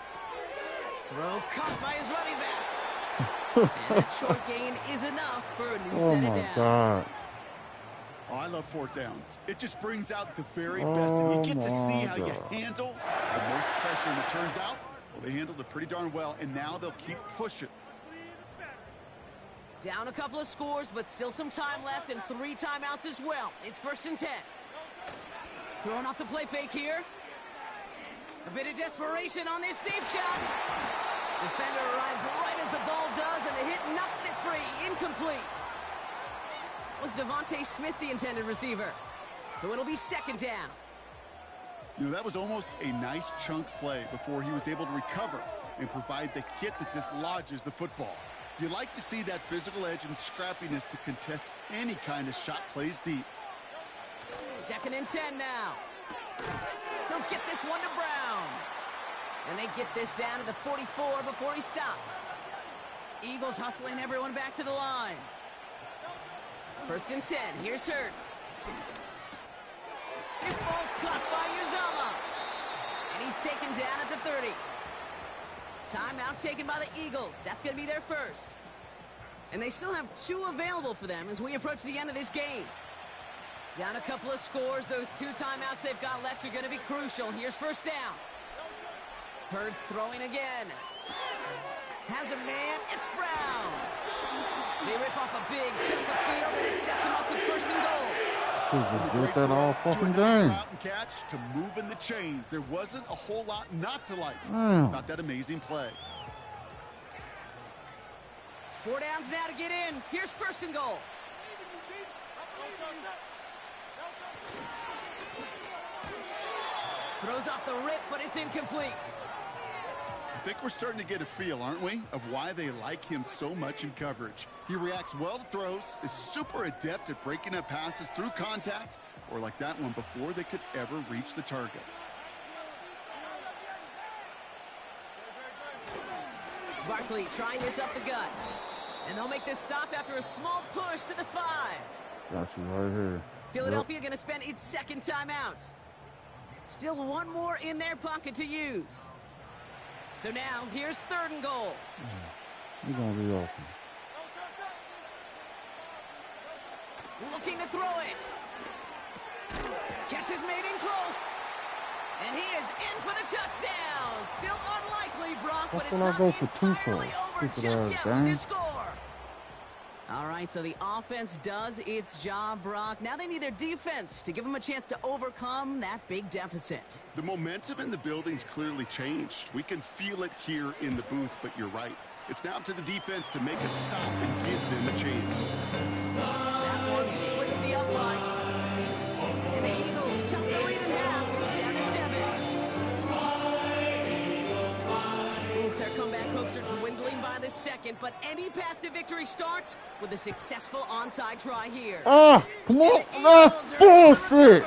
[SPEAKER 6] Throw caught by his running back. And that short gain is enough for a new set of downs.
[SPEAKER 2] God.
[SPEAKER 7] Oh, I love 4th downs. It just brings out the very best, and you get to see how you handle the most pressure. And it turns out, well, they handled it pretty darn well, and now they'll keep pushing.
[SPEAKER 6] Down a couple of scores, but still some time left and 3 timeouts as well. It's 1st and 10. Throwing off the play fake here. A bit of desperation on this deep shot. Defender arrives right as the ball does, and the hit knocks it free. Incomplete. Was Devontae Smith the intended receiver? So it'll be 2nd down.
[SPEAKER 7] You know, that was almost a nice chunk play before he was able to recover and provide the hit that dislodges the football. You like to see that physical edge and scrappiness to contest any kind of shot plays deep.
[SPEAKER 6] 2nd and 10 now. He'll get this one to Brown. And they get this down to the 44 before he stopped. Eagles hustling everyone back to the line. 1st and 10. Here's Hurts. This ball's caught by Uzama. And he's taken down at the 30. Timeout taken by the Eagles. That's going to be their first. And they still have 2 available for them as we approach the end of this game. Down a couple of scores. Those 2 timeouts they've got left are going to be crucial. Here's 1st down. Hurts throwing again. Has a man. It's Brown. They rip off a big chunk of field, and it sets him up with 1st and goal.
[SPEAKER 2] Get that all fucking game.
[SPEAKER 7] Out and catch to move in the chains. There wasn't a whole lot not to like about that amazing play.
[SPEAKER 6] 4 downs now to get in. Here's 1st and goal. Throws off the rip, but it's incomplete.
[SPEAKER 7] I think we're starting to get a feel, aren't we, of why they like him so much in coverage. He reacts well to throws, is super adept at breaking up passes through contact, or like that one before they could ever reach the target.
[SPEAKER 6] Barkley trying this up the gut. And they'll make this stop after a small push to the 5.
[SPEAKER 2] Got you right here.
[SPEAKER 6] Philadelphia going to spend its second timeout. Still one more in their pocket to use. So now, here's 3rd and goal.
[SPEAKER 2] You're going to be open.
[SPEAKER 6] Looking to throw it. Catch is made in close. And he is in for the touchdown. Still unlikely, Brock, but it's not entirely over just yet with this score. All right, so the offense does its job, Brock. Now they need their defense to give them a chance to overcome that big deficit.
[SPEAKER 7] The momentum in the building's clearly changed. We can feel it here in the booth, but you're right. It's now up to the defense to make a stop and give them a chance.
[SPEAKER 6] That one splits the uprights. And the Eagles chop the lead in half. It's down to 7. Oof, their comeback hopes are dwindling by the second, but any path to victory starts with a successful onside try here.
[SPEAKER 2] Ah, come on. That's bullshit.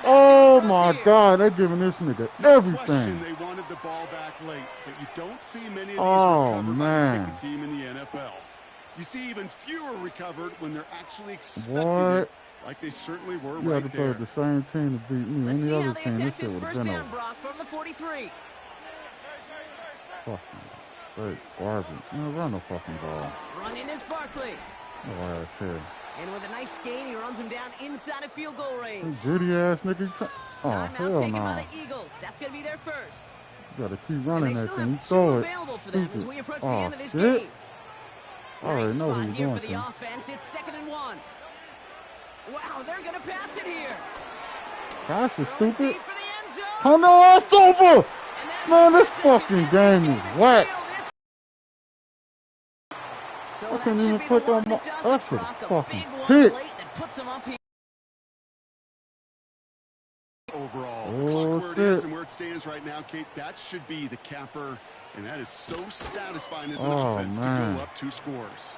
[SPEAKER 2] Oh, my God. They're giving this nigga everything.
[SPEAKER 7] They wanted the ball back late, but you don't see many of these recovered by the kicking team in the NFL. You see even fewer recovered when they're actually expecting it, like they certainly were right there.
[SPEAKER 2] You had to play the same team to beat me.
[SPEAKER 6] Let's
[SPEAKER 2] Any
[SPEAKER 6] see
[SPEAKER 2] other
[SPEAKER 6] how they
[SPEAKER 2] team,
[SPEAKER 6] attack
[SPEAKER 2] this
[SPEAKER 6] this
[SPEAKER 2] shit would have
[SPEAKER 6] first
[SPEAKER 2] been
[SPEAKER 6] down,
[SPEAKER 2] over.
[SPEAKER 6] Brock, from the 43.
[SPEAKER 2] Fucking straight garbage. You don't run no fucking ball.
[SPEAKER 6] Running is Barkley.
[SPEAKER 2] No ass here.
[SPEAKER 6] And with a nice gain, he runs him down inside of field goal range.
[SPEAKER 2] Gritty ass nigga. Oh,
[SPEAKER 6] Timeout
[SPEAKER 2] hell
[SPEAKER 6] taken
[SPEAKER 2] no.
[SPEAKER 6] by the Eagles. That's going to be their first.
[SPEAKER 2] You gotta keep running that thing. You
[SPEAKER 6] And they still
[SPEAKER 2] throw
[SPEAKER 6] have
[SPEAKER 2] it.
[SPEAKER 6] 2 available for them as we approach the
[SPEAKER 2] Oh,
[SPEAKER 6] end of this
[SPEAKER 2] shit.
[SPEAKER 6] game.
[SPEAKER 2] I already
[SPEAKER 6] Nice
[SPEAKER 2] know what
[SPEAKER 6] spot
[SPEAKER 2] he's
[SPEAKER 6] here
[SPEAKER 2] going
[SPEAKER 6] for the
[SPEAKER 2] to.
[SPEAKER 6] offense. It's 2nd and 1. Wow, they're going to pass it here.
[SPEAKER 2] Gosh, you
[SPEAKER 6] Throwing
[SPEAKER 2] stupid.
[SPEAKER 6] deep for the end zone.
[SPEAKER 2] Turn the ass over.
[SPEAKER 6] And that
[SPEAKER 2] Man, this
[SPEAKER 6] interception
[SPEAKER 2] fucking
[SPEAKER 6] ends
[SPEAKER 2] game
[SPEAKER 6] this
[SPEAKER 2] is
[SPEAKER 6] and
[SPEAKER 2] whack.
[SPEAKER 6] sealed this. So
[SPEAKER 2] I
[SPEAKER 6] that
[SPEAKER 2] can't
[SPEAKER 6] should
[SPEAKER 2] even
[SPEAKER 6] be the
[SPEAKER 2] click
[SPEAKER 6] one
[SPEAKER 2] on my.
[SPEAKER 6] that does
[SPEAKER 2] That
[SPEAKER 6] it,
[SPEAKER 2] shit
[SPEAKER 6] Brock. A
[SPEAKER 2] fucking
[SPEAKER 6] big one
[SPEAKER 2] hit.
[SPEAKER 6] late that puts them up here.
[SPEAKER 7] Overall,
[SPEAKER 2] Oh,
[SPEAKER 7] the clock where it
[SPEAKER 2] shit.
[SPEAKER 7] is and where it stands right now, Kate, that should be the capper. And that is so satisfying as an offense to go up 2 scores.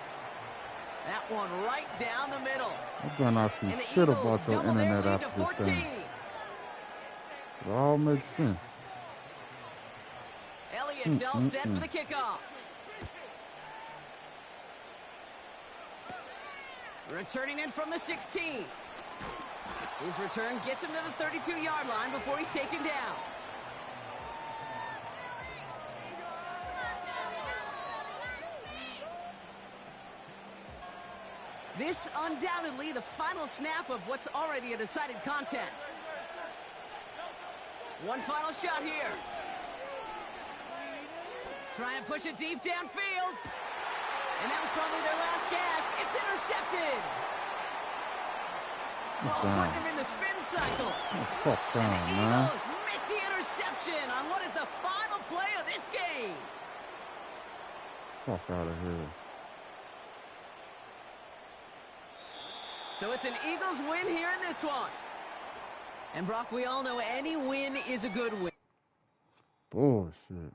[SPEAKER 6] That one right down the middle.
[SPEAKER 2] I better not see
[SPEAKER 6] And the
[SPEAKER 2] shit
[SPEAKER 6] Eagles
[SPEAKER 2] about your
[SPEAKER 6] double their
[SPEAKER 2] internet
[SPEAKER 6] lead to
[SPEAKER 2] after this
[SPEAKER 6] 14.
[SPEAKER 2] thing. It all makes sense.
[SPEAKER 6] Elliott's all set for the kickoff. Returning in from the 16. His return gets him to the 32-yard line before he's taken down. This undoubtedly the final snap of what's already a decided contest. One final shot here. Try and push it deep downfield. And that was probably their last gasp. It's intercepted. Putting him in the spin cycle.
[SPEAKER 2] And
[SPEAKER 6] the Eagles make the interception on what is the final play of this game.
[SPEAKER 2] Fuck out of here.
[SPEAKER 6] So it's an Eagles win here in this one. And Brock, we all know any win is a good win.
[SPEAKER 2] Bullshit.